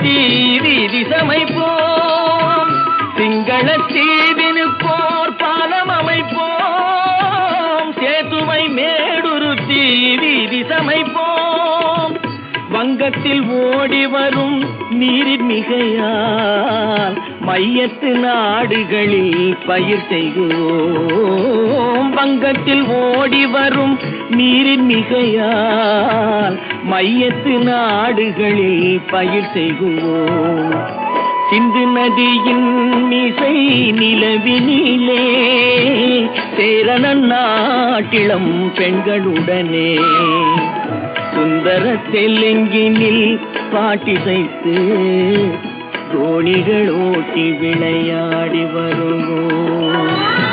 மேடுருத்தி வீதி சமைப்போம். சிங்கள தீவினுக்கோர் பாலம் அமைப்போம். சேதுவை மேடுருத்தி வீதி சமைப்போம். வங்கத்தில் ஓடி வரும் நீரின் மிகையால் மையத்து நாடுகளில் பயிர் செய்வோம். வங்கத்தில் ஓடி வரும் நீரின் மிகையால் மையத்து நாடுகளில் பயிர் செய்வோம். சிந்து நதியின் மிசை நிலவினிலே சேரண நாட்டிளம் பெண்களுடனே சுந்தர தெலுங்கினில் பாட்டிசைத்து தோணிகள் ஓட்டி விளையாடி வருவோம்.